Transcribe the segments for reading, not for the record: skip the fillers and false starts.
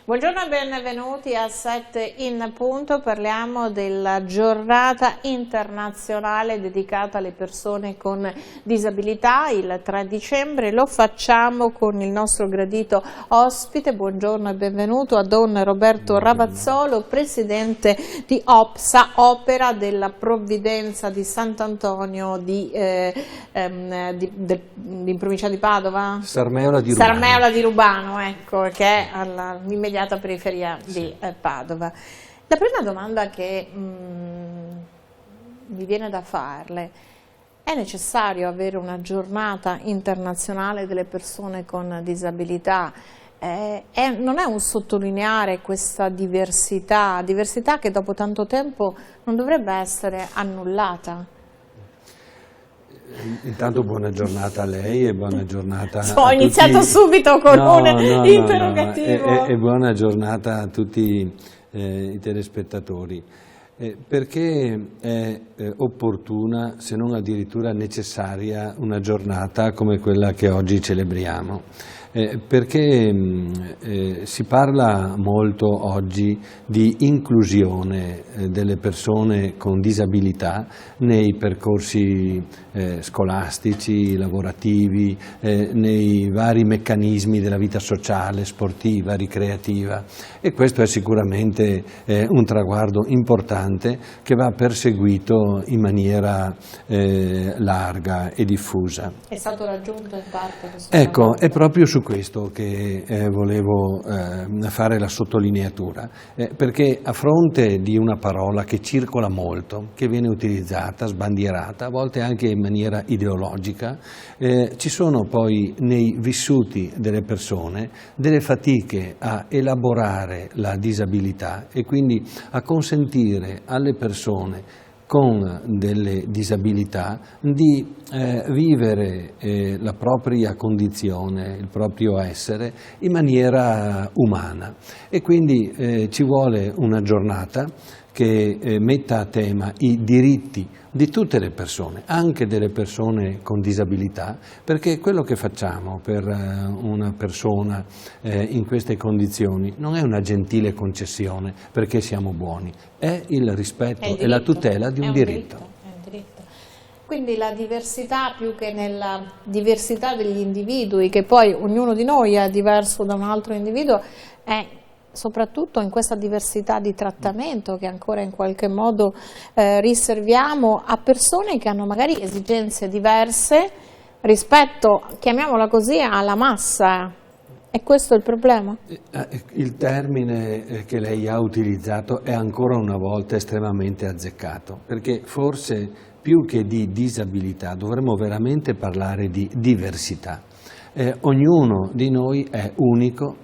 Buongiorno e benvenuti a 7 in punto. Parliamo della giornata internazionale dedicata alle persone con disabilità il 3 dicembre. Lo facciamo con il nostro gradito ospite. Buongiorno e benvenuto a Don Roberto Ravazzolo, presidente di OPSA, Opera della Provvidenza di Sant'Antonio in provincia di Padova? Sarmeola di Rubano. Sarmeola di Rubano, ecco, che è all'immediata periferia di Padova. La prima domanda che mi viene da farle: è necessario avere una giornata internazionale delle persone con disabilità? Non è un sottolineare questa diversità che dopo tanto tempo non dovrebbe essere annullata? Intanto buona giornata a lei e buona giornata Ho iniziato subito con un interrogativo. E buona giornata a tutti i telespettatori, perché è opportuna, se non addirittura necessaria, una giornata come quella che oggi celebriamo. Perché si parla molto oggi di inclusione delle persone con disabilità nei percorsi scolastici, lavorativi, nei vari meccanismi della vita sociale, sportiva, ricreativa, e questo è sicuramente un traguardo importante che va perseguito in maniera larga e diffusa. È stato raggiunto in parte questo Ecco, è proprio su questo che volevo fare la sottolineatura, perché a fronte di una parola che circola molto, che viene utilizzata, sbandierata, a volte anche in maniera ideologica, ci sono poi nei vissuti delle persone delle fatiche a elaborare la disabilità e quindi a consentire alle persone con delle disabilità di vivere la propria condizione, il proprio essere in maniera umana, e quindi ci vuole una giornata che metta a tema i diritti di tutte le persone, anche delle persone con disabilità, perché quello che facciamo per una persona in queste condizioni non è una gentile concessione perché siamo buoni, è il rispetto e la tutela di un diritto. È un diritto. Quindi la diversità, più che nella diversità degli individui, che poi ognuno di noi è diverso da un altro individuo, è soprattutto in questa diversità di trattamento che ancora in qualche modo riserviamo a persone che hanno magari esigenze diverse rispetto, chiamiamola così, alla massa. E questo è il problema? Il termine che lei ha utilizzato è ancora una volta estremamente azzeccato, perché forse più che di disabilità dovremmo veramente parlare di diversità. Ognuno di noi è unico,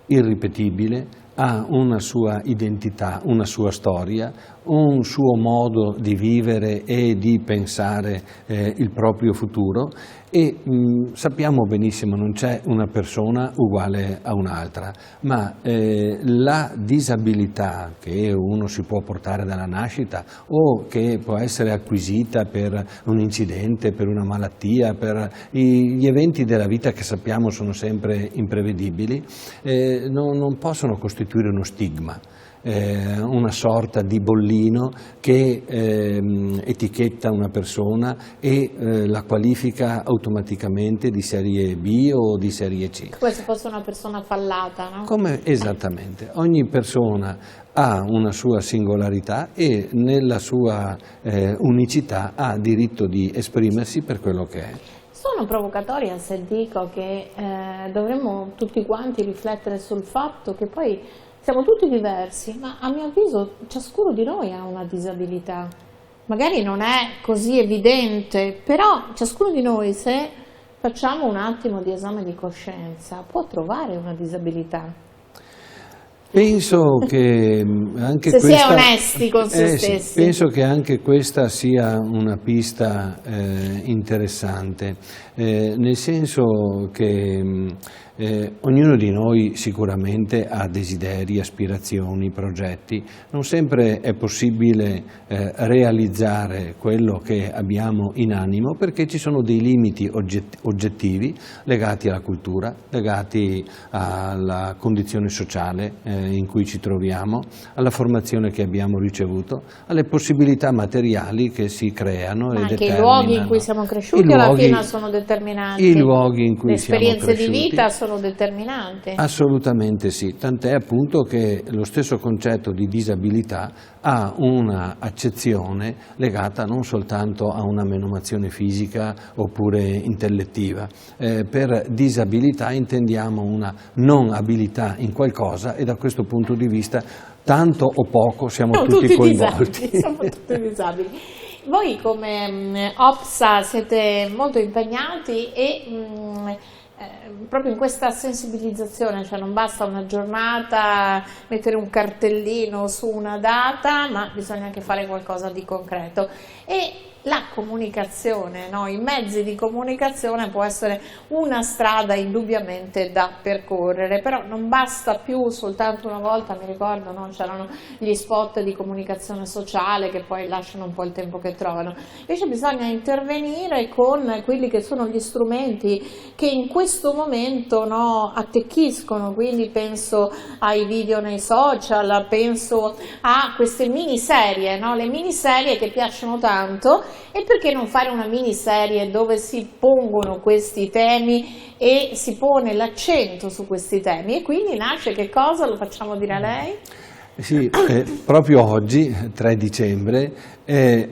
irripetibile, ha una sua identità, una sua storia, un suo modo di vivere e di pensare il proprio futuro, e sappiamo benissimo non c'è una persona uguale a un'altra, ma la disabilità che uno si può portare dalla nascita o che può essere acquisita per un incidente, per una malattia, per gli eventi della vita che sappiamo sono sempre imprevedibili, non possono costituire uno stigma. Una sorta di bollino che etichetta una persona e la qualifica automaticamente di serie B o di serie C. Come se fosse una persona fallata, no? Esattamente, ogni persona ha una sua singolarità e nella sua unicità ha diritto di esprimersi per quello che è. Sono provocatoria se dico che dovremmo tutti quanti riflettere sul fatto che poi siamo tutti diversi, ma a mio avviso ciascuno di noi ha una disabilità. Magari non è così evidente, però ciascuno di noi, se facciamo un attimo di esame di coscienza, può trovare una disabilità. Penso che anche Se questa, si è onesti con se sì, stessi. penso che anche questa sia una pista interessante, nel senso che ognuno di noi sicuramente ha desideri, aspirazioni, progetti. Non sempre è possibile realizzare quello che abbiamo in animo, perché ci sono dei limiti oggettivi legati alla cultura, legati alla condizione sociale in cui ci troviamo, alla formazione che abbiamo ricevuto, alle possibilità materiali che si creano e anche determinano. i luoghi in cui siamo cresciuti alla fine sono determinanti. I luoghi in cui siamo cresciuti. Le esperienze di vita sono determinanti. Assolutamente sì, tant'è appunto che lo stesso concetto di disabilità ha una accezione legata non soltanto a una menomazione fisica oppure intellettiva. Per disabilità intendiamo una non abilità in qualcosa e da questo punto di vista tanto o poco siamo tutti coinvolti. Siamo tutti disabili. Voi come OPSA siete molto impegnati e proprio in questa sensibilizzazione, cioè non basta una giornata, mettere un cartellino su una data, ma bisogna anche fare qualcosa di concreto. E la comunicazione, no? I mezzi di comunicazione può essere una strada indubbiamente da percorrere, però non basta più soltanto una volta, mi ricordo, no? C'erano gli spot di comunicazione sociale che poi lasciano un po' il tempo che trovano, invece bisogna intervenire con quelli che sono gli strumenti che in questo momento, no, attecchiscono, quindi penso ai video nei social, penso a queste miniserie, no? Le miniserie che piacciono tanto. E perché non fare una miniserie dove si pongono questi temi e si pone l'accento su questi temi? E quindi nasce che cosa? Lo facciamo dire a lei? Sì, proprio oggi, 3 dicembre, è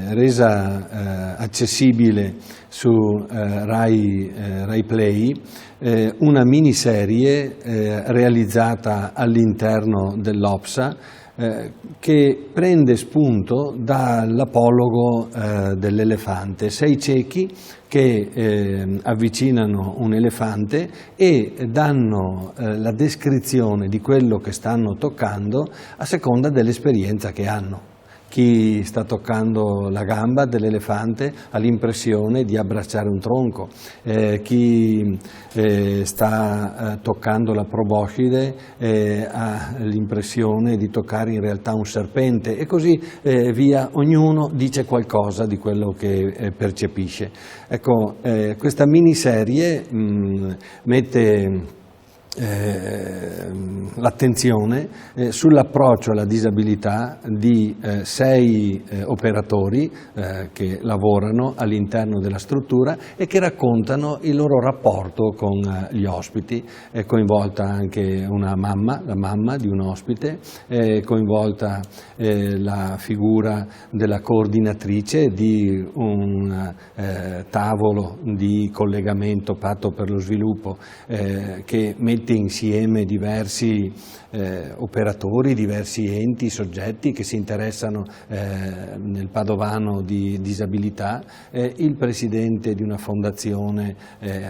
resa accessibile su Rai Play una miniserie realizzata all'interno dell'OPSA che prende spunto dall'apologo dell'elefante. 6 ciechi che avvicinano un elefante e danno la descrizione di quello che stanno toccando a seconda dell'esperienza che hanno. Chi sta toccando la gamba dell'elefante ha l'impressione di abbracciare un tronco, chi sta toccando la proboscide ha l'impressione di toccare in realtà un serpente e così via, ognuno dice qualcosa di quello che percepisce. Ecco, questa miniserie mette l'attenzione sull'approccio alla disabilità di 6 operatori che lavorano all'interno della struttura e che raccontano il loro rapporto con gli ospiti. È coinvolta anche una mamma, la mamma di un ospite, è coinvolta la figura della coordinatrice di un tavolo di collegamento patto per lo sviluppo che mette insieme diversi operatori, diversi enti, soggetti che si interessano nel padovano di disabilità, il presidente di una fondazione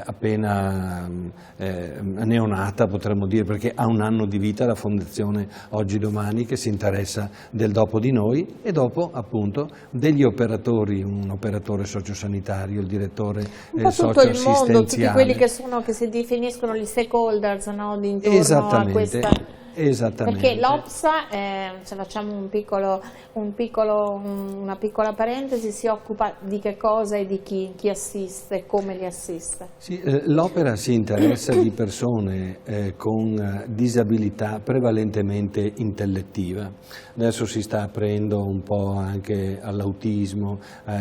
appena neonata, potremmo dire, perché ha un anno di vita la fondazione Oggi Domani, che si interessa del dopo di noi, e dopo appunto degli operatori, un operatore sociosanitario, il direttore socioassistenziale. Tutto il mondo, tutti quelli che si definiscono gli stakeholders, no, intorno a questa. Esattamente. Perché l'OPSA, se facciamo una piccola parentesi, si occupa di che cosa e di chi assiste, come li assiste? Sì, l'opera si interessa di persone con disabilità prevalentemente intellettiva. Adesso si sta aprendo un po' anche all'autismo, a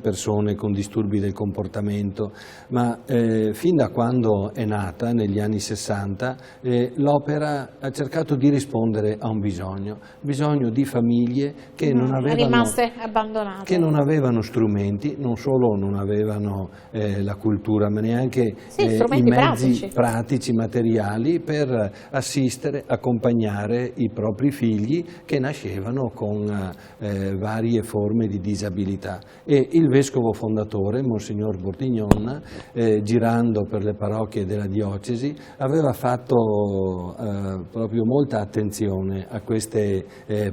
persone con disturbi del comportamento, ma fin da quando è nata, negli anni 60, l'opera ha cercato di rispondere a un bisogno di famiglie che non avevano, rimaste abbandonate, che non avevano strumenti, non solo non avevano la cultura, ma neanche i mezzi pratici, materiali per assistere, accompagnare i propri figli che nascevano con varie forme di disabilità. E il vescovo fondatore, Monsignor Bordignon, girando per le parrocchie della diocesi, aveva fatto proprio molta attenzione a queste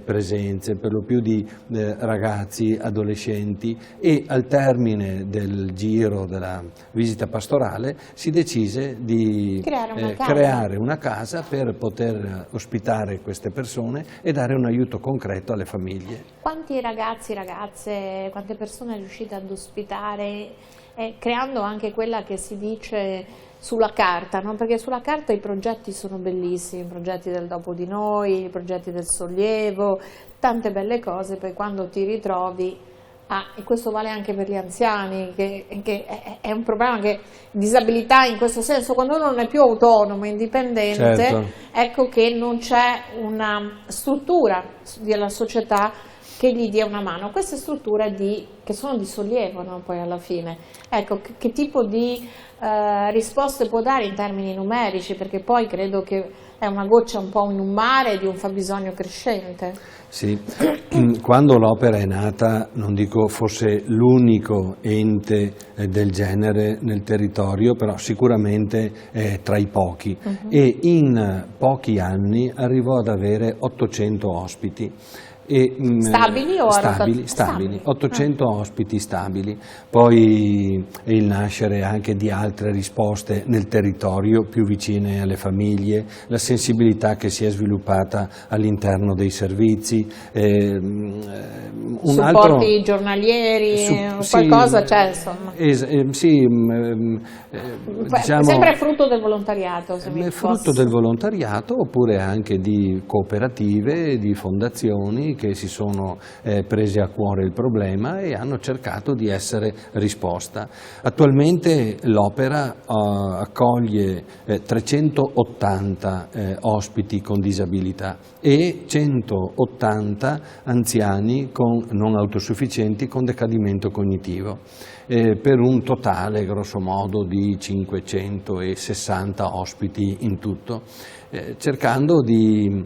presenze, per lo più di ragazzi, adolescenti, e al termine del giro della visita pastorale si decise di creare una casa per poter ospitare queste persone e dare un aiuto concreto alle famiglie. Quanti ragazzi, ragazze, quante persone riuscite ad ospitare, creando anche quella che si dice sulla carta, no? Perché sulla carta i progetti sono bellissimi, i progetti del dopo di noi, i progetti del sollievo, tante belle cose, poi quando ti ritrovi, e questo vale anche per gli anziani, che è un problema, che disabilità in questo senso, quando uno non è più autonomo, indipendente, certo, ecco che non c'è una struttura della società che gli dia una mano. Queste strutture che sono di sollievo, no? Poi alla fine, ecco, che tipo di risposte può dare in termini numerici, perché poi credo che è una goccia un po' in un mare di un fabbisogno crescente. Sì, quando l'opera è nata, non dico fosse l'unico ente del genere nel territorio, però sicuramente tra i pochi, e in pochi anni arrivò ad avere 800 ospiti. Stabili o stabili, 800 ospiti stabili, poi il nascere anche di altre risposte nel territorio più vicine alle famiglie, la sensibilità che si è sviluppata all'interno dei servizi, supporti giornalieri, qualcosa c'è, insomma. Diciamo, sempre frutto del volontariato. Frutto del volontariato, oppure anche di cooperative, di fondazioni che si sono prese a cuore il problema e hanno cercato di essere risposta. Attualmente l'opera accoglie 380 ospiti con disabilità e 180 anziani non autosufficienti con decadimento cognitivo, per un totale grosso modo di 560 ospiti in tutto, cercando di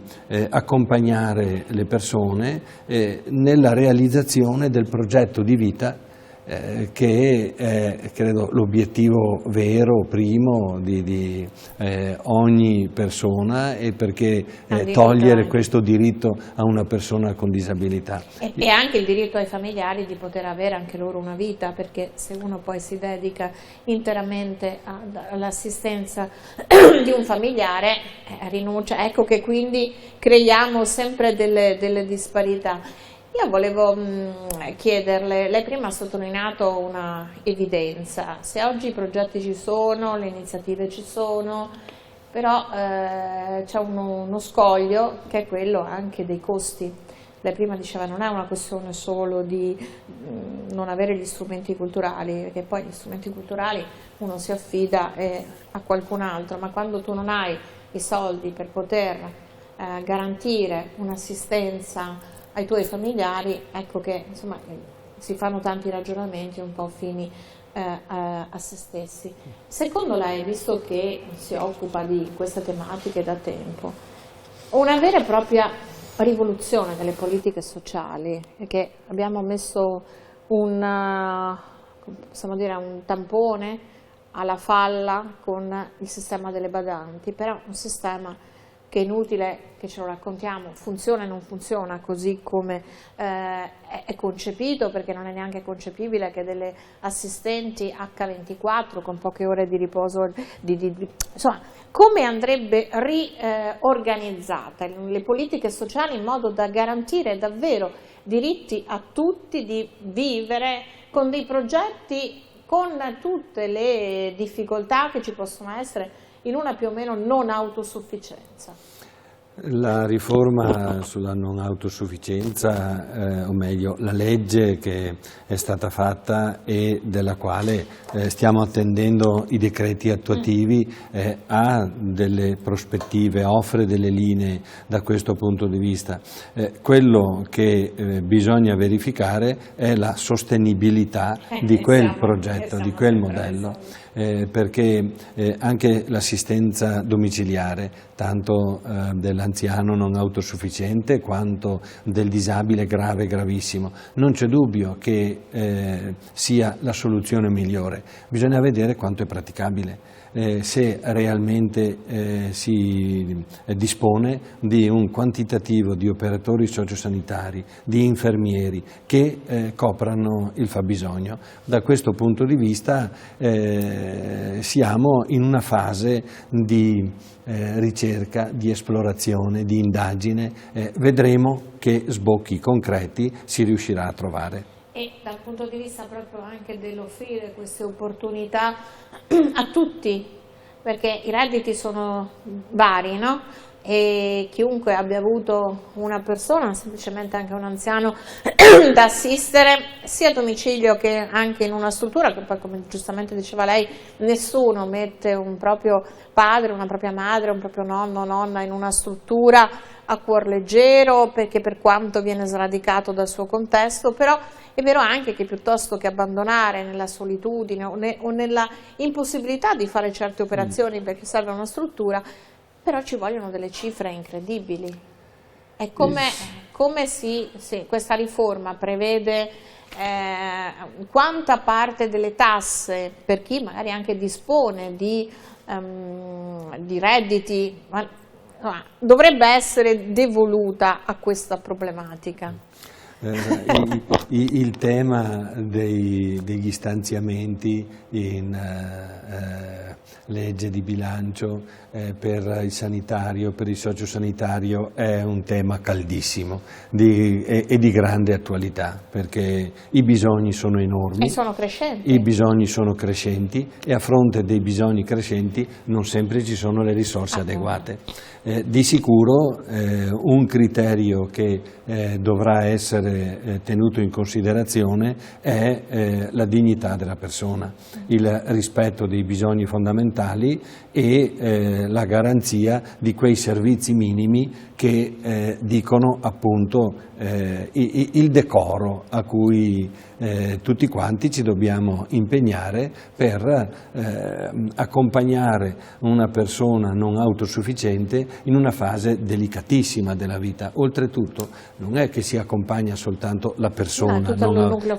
accompagnare le persone nella realizzazione del progetto di vita che è, credo, l'obiettivo vero, primo di ogni persona, e perché togliere questo diritto a una persona con disabilità. E anche il diritto ai familiari di poter avere anche loro una vita, perché se uno poi si dedica interamente all'assistenza di un familiare, rinuncia, ecco che quindi creiamo sempre delle disparità. Io volevo chiederle, lei prima ha sottolineato una evidenza, se oggi i progetti ci sono, le iniziative ci sono, però c'è uno scoglio che è quello anche dei costi. Lei prima diceva non è una questione solo di non avere gli strumenti culturali, perché poi gli strumenti culturali uno si affida a qualcun altro, ma quando tu non hai i soldi per poter garantire un'assistenza ai tuoi familiari, ecco che insomma si fanno tanti ragionamenti un po' fini a se stessi. Secondo lei, visto che si occupa di queste tematiche da tempo, una vera e propria rivoluzione delle politiche sociali, perché abbiamo messo possiamo dire, un tampone alla falla con il sistema delle badanti, però un sistema che è inutile che ce lo raccontiamo, funziona e non funziona così come è concepito, perché non è neanche concepibile che delle assistenti H24 con poche ore di riposo, insomma, come andrebbe riorganizzata le politiche sociali in modo da garantire davvero diritti a tutti di vivere con dei progetti, con tutte le difficoltà che ci possono essere in una più o meno non autosufficienza. La riforma sulla non autosufficienza, o meglio la legge che è stata fatta e della quale stiamo attendendo i decreti attuativi, ha delle prospettive, offre delle linee da questo punto di vista. Quello che bisogna verificare è la sostenibilità di quel progetto, di quel modello, perché anche l'assistenza domiciliare, tanto dell'anziano non autosufficiente quanto del disabile grave e gravissimo, non c'è dubbio che sia la soluzione migliore. Bisogna vedere quanto è praticabile, se realmente si dispone di un quantitativo di operatori sociosanitari, di infermieri che coprano il fabbisogno. Da questo punto di vista siamo in una fase di ricerca, di esplorazione, di indagine, vedremo che sbocchi concreti si riuscirà a trovare. E dal punto di vista proprio anche dell'offrire queste opportunità a tutti, perché i redditi sono vari, no? E chiunque abbia avuto una persona, semplicemente anche un anziano, da assistere sia a domicilio che anche in una struttura, che poi, come giustamente diceva lei, nessuno mette un proprio padre, una propria madre, un proprio nonno o nonna in una struttura a cuor leggero, perché per quanto viene sradicato dal suo contesto, però è vero anche che piuttosto che abbandonare nella solitudine o nella impossibilità di fare certe operazioni perché serve una struttura, però ci vogliono delle cifre incredibili. E come questa riforma prevede quanta parte delle tasse per chi magari anche dispone di redditi dovrebbe essere devoluta a questa problematica? Il tema degli stanziamenti in legge di bilancio per il sanitario, per il sociosanitario è un tema caldissimo e di grande attualità, perché i bisogni sono enormi. E sono crescenti. I bisogni sono crescenti e a fronte dei bisogni crescenti non sempre ci sono le risorse adeguate. Di sicuro un criterio che dovrà essere tenuto in considerazione è la dignità della persona, il rispetto dei bisogni fondamentali e la garanzia di quei servizi minimi che dicono appunto il decoro a cui tutti quanti ci dobbiamo impegnare per accompagnare una persona non autosufficiente in una fase delicatissima della vita. Oltretutto non è che si accompagna soltanto la persona,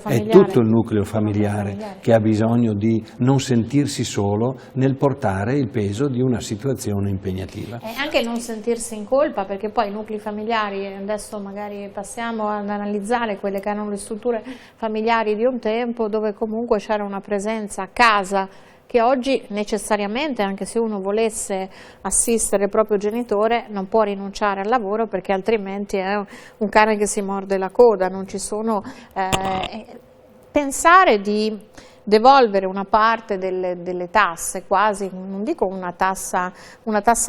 è tutto il nucleo familiare che ha bisogno di non sentirsi solo nel portare il peso di una situazione impegnativa. E anche non sentirsi in colpa, perché poi i nuclei familiari, adesso magari passiamo ad analizzare quelle che erano le strutture familiari di un tempo, dove comunque c'era una presenza a casa, che oggi necessariamente, anche se uno volesse assistere il proprio genitore, non può rinunciare al lavoro, perché altrimenti è un cane che si morde la coda. Non ci sono pensare di devolvere una parte delle tasse, quasi, non dico una tassa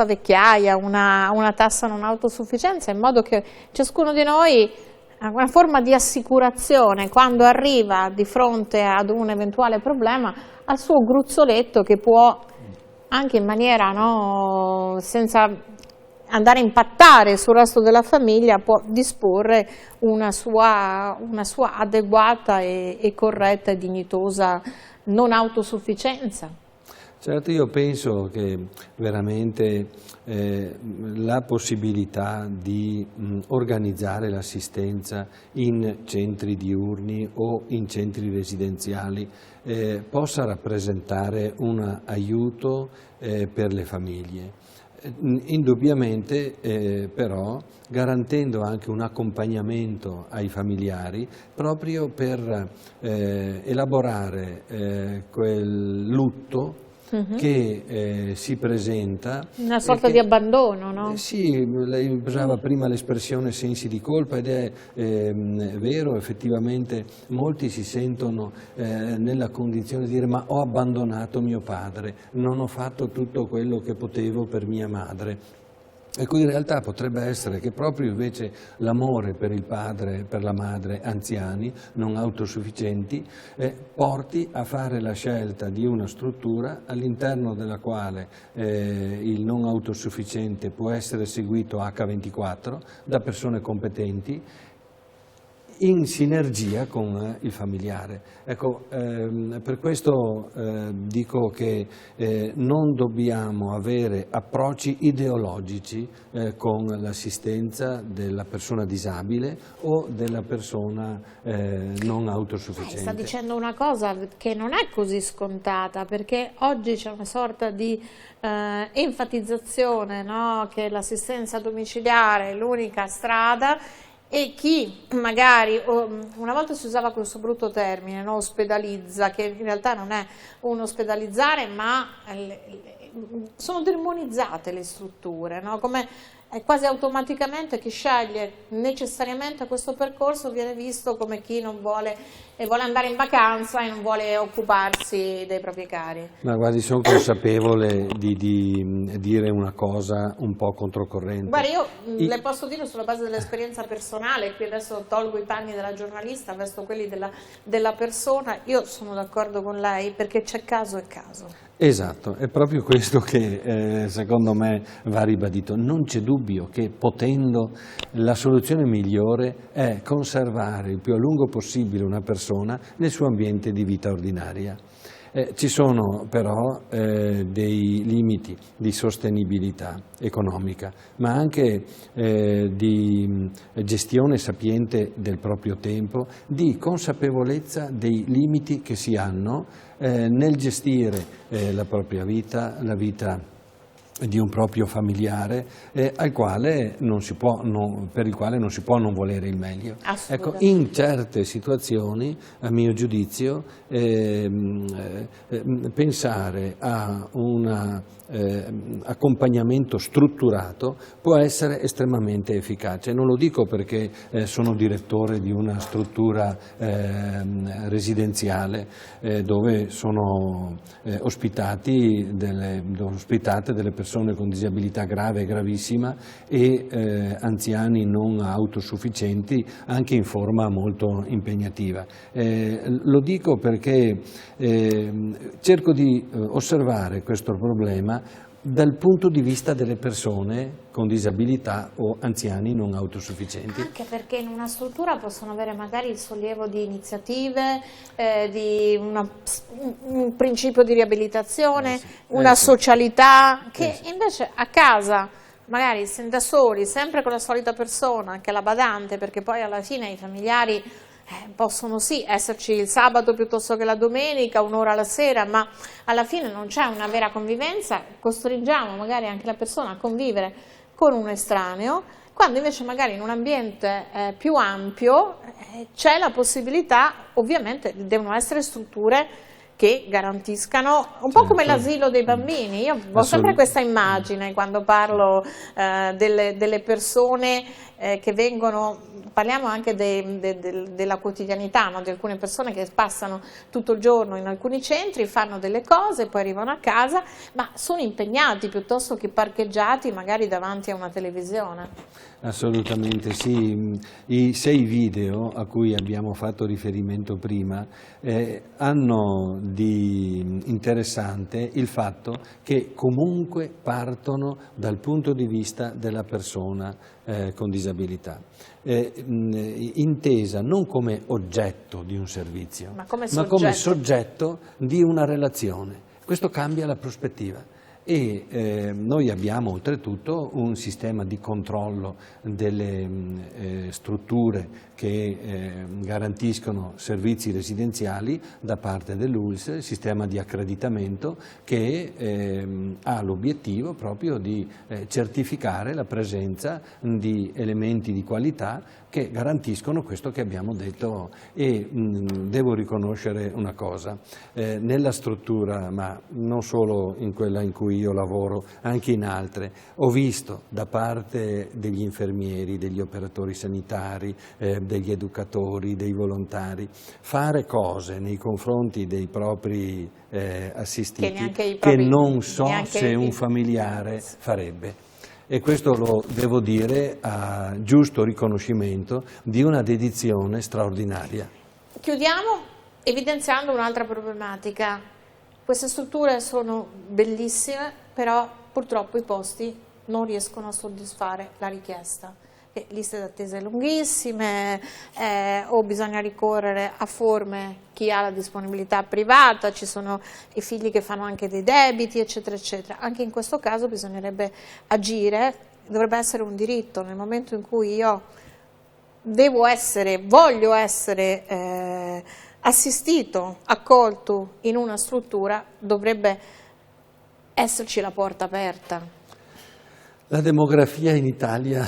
vecchiaia, una tassa non autosufficienza, in modo che ciascuno di noi, una forma di assicurazione, quando arriva di fronte ad un eventuale problema, al suo gruzzoletto, che può anche in maniera senza andare a impattare sul resto della famiglia, può disporre una sua adeguata e corretta e dignitosa non autosufficienza. Certo, io penso che veramente la possibilità di organizzare l'assistenza in centri diurni o in centri residenziali possa rappresentare un aiuto per le famiglie. Indubbiamente però garantendo anche un accompagnamento ai familiari proprio per elaborare quel lutto che si presenta. Una sorta di abbandono, no? Sì, lei usava prima l'espressione sensi di colpa, ed è vero, effettivamente molti si sentono nella condizione di dire: ma ho abbandonato mio padre, non ho fatto tutto quello che potevo per mia madre. Ecco, in realtà potrebbe essere che proprio invece l'amore per il padre e per la madre anziani, non autosufficienti, porti a fare la scelta di una struttura all'interno della quale il non autosufficiente può essere seguito H24 da persone competenti, in sinergia con il familiare. Ecco, per questo dico che non dobbiamo avere approcci ideologici con l'assistenza della persona disabile o della persona non autosufficiente. Sta dicendo una cosa che non è così scontata, perché oggi c'è una sorta di enfatizzazione, no? Che l'assistenza domiciliare è l'unica strada, e chi magari, una volta si usava questo brutto termine, no? Ospedalizza, che in realtà non è un ospedalizzare, ma sono demonizzate le strutture, no? Come quasi automaticamente chi sceglie necessariamente questo percorso viene visto come chi non vuole andare in vacanza e non vuole occuparsi dei propri cari. Ma guardi, sono consapevole di dire una cosa un po' controcorrente. Guarda, io le posso dire sulla base dell'esperienza personale, qui adesso tolgo i panni della giornalista, vesto quelli della persona, io sono d'accordo con lei perché c'è caso e caso. Esatto, è proprio questo che secondo me va ribadito. Non c'è dubbio che, potendo, la soluzione migliore è conservare il più a lungo possibile una persona nel suo ambiente di vita ordinaria. Ci sono però dei limiti di sostenibilità economica, ma anche di gestione sapiente del proprio tempo, di consapevolezza dei limiti che si hanno nel gestire la propria vita, la vita di un proprio familiare per il quale non si può non volere il meglio. Ecco, in certe situazioni, a mio giudizio, pensare a un accompagnamento strutturato può essere estremamente efficace. Non lo dico perché sono direttore di una struttura residenziale dove sono ospitate delle persone con disabilità grave e gravissima e anziani non autosufficienti, anche in forma molto impegnativa. Lo dico perché cerco di osservare questo problema dal punto di vista delle persone con disabilità o anziani non autosufficienti. Anche perché in una struttura possono avere magari il sollievo di iniziative, di un principio di riabilitazione, una socialità, che invece a casa magari da soli, sempre con la solita persona, che è la badante, perché poi alla fine i familiari possono sì esserci il sabato piuttosto che la domenica, un'ora alla sera, ma alla fine non c'è una vera convivenza, costringiamo magari anche la persona a convivere con un estraneo, quando invece magari in un ambiente più ampio c'è la possibilità, ovviamente devono essere strutture che garantiscano, un po' come l'asilo dei bambini. Io ho sempre questa immagine quando parlo delle persone che vengono, parliamo anche della quotidianità, no? Di alcune persone che passano tutto il giorno in alcuni centri, fanno delle cose, poi arrivano a casa, ma sono impegnati piuttosto che parcheggiati magari davanti a una televisione. Assolutamente sì, i 6 video a cui abbiamo fatto riferimento prima hanno di interessante il fatto che comunque partono dal punto di vista della persona con disabilità, intesa non come oggetto di un servizio, ma come soggetto di una relazione. Questo cambia la prospettiva. E noi abbiamo oltretutto un sistema di controllo delle strutture che garantiscono servizi residenziali da parte dell'ULSS, il sistema di accreditamento che ha l'obiettivo proprio di certificare la presenza di elementi di qualità che garantiscono questo che abbiamo detto. E devo riconoscere una cosa, nella struttura, ma non solo in quella in cui io lavoro, anche in altre, ho visto da parte degli infermieri, degli operatori sanitari, degli educatori, dei volontari, fare cose nei confronti dei propri assistiti che non so se un familiare farebbe. E questo lo devo dire a giusto riconoscimento di una dedizione straordinaria. Chiudiamo evidenziando un'altra problematica. Queste strutture sono bellissime, però purtroppo i posti non riescono a soddisfare la richiesta. liste d'attesa lunghissime, o bisogna ricorrere a forme, chi ha la disponibilità privata, ci sono i figli che fanno anche dei debiti, eccetera, eccetera. Anche in questo caso bisognerebbe agire, dovrebbe essere un diritto. Nel momento in cui io voglio essere assistito, accolto in una struttura, dovrebbe esserci la porta aperta. La demografia in Italia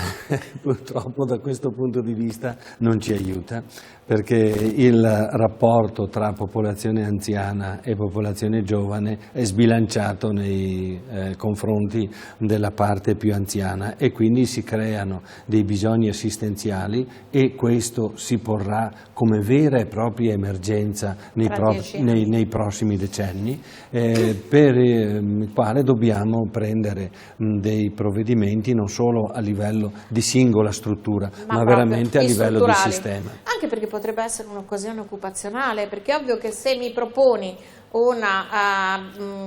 purtroppo da questo punto di vista non ci aiuta, perché il rapporto tra popolazione anziana e popolazione giovane è sbilanciato nei confronti della parte più anziana, e quindi si creano dei bisogni assistenziali, e questo si porrà come vera e propria emergenza nei prossimi decenni, per il quale dobbiamo prendere dei provvedimenti non solo a livello di singola struttura, ma veramente a livello di sistema. Anche perché potrebbe essere un'occasione occupazionale, perché è ovvio che se mi proponi una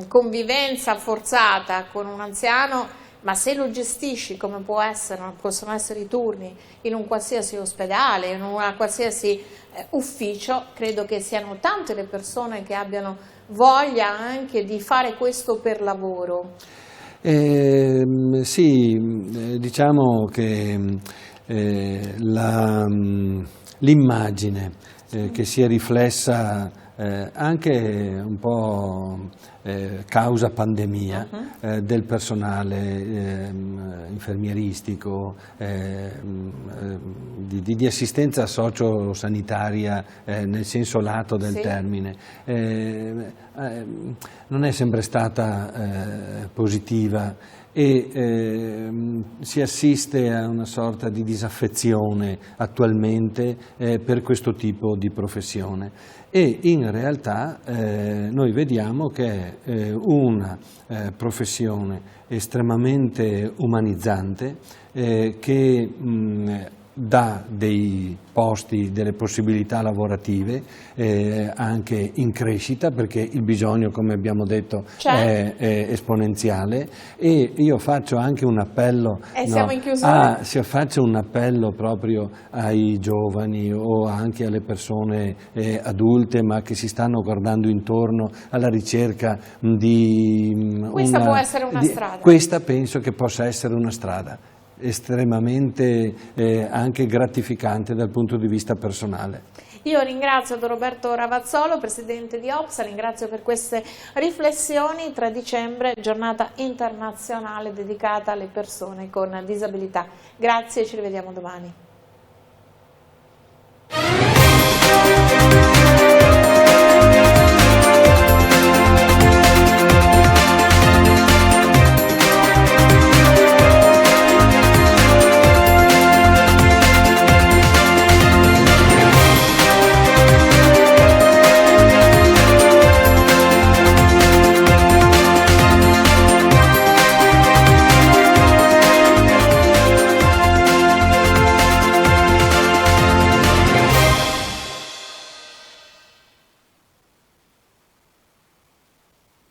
convivenza forzata con un anziano, ma se lo gestisci come possono essere i turni in un qualsiasi ospedale, in un qualsiasi ufficio, credo che siano tante le persone che abbiano voglia anche di fare questo per lavoro. Sì, diciamo che l'immagine che si è riflessa anche un po' causa pandemia del personale infermieristico, di assistenza socio-sanitaria nel senso lato del termine, non è sempre stata positiva, e si assiste a una sorta di disaffezione attualmente per questo tipo di professione, e in realtà noi vediamo che è una professione estremamente umanizzante, che dà dei posti, delle possibilità lavorative anche in crescita, perché il bisogno, come abbiamo detto, è esponenziale, e io faccio anche un appello, siamo in chiusura. faccio un appello proprio ai giovani o anche alle persone adulte, ma che si stanno guardando intorno alla ricerca di questa può essere una strada. Questa penso che possa essere una strada estremamente anche gratificante dal punto di vista personale. Io ringrazio Don Roberto Ravazzolo, presidente di OPSA, ringrazio per queste riflessioni. 3 dicembre, giornata internazionale dedicata alle persone con disabilità. Grazie e ci rivediamo domani.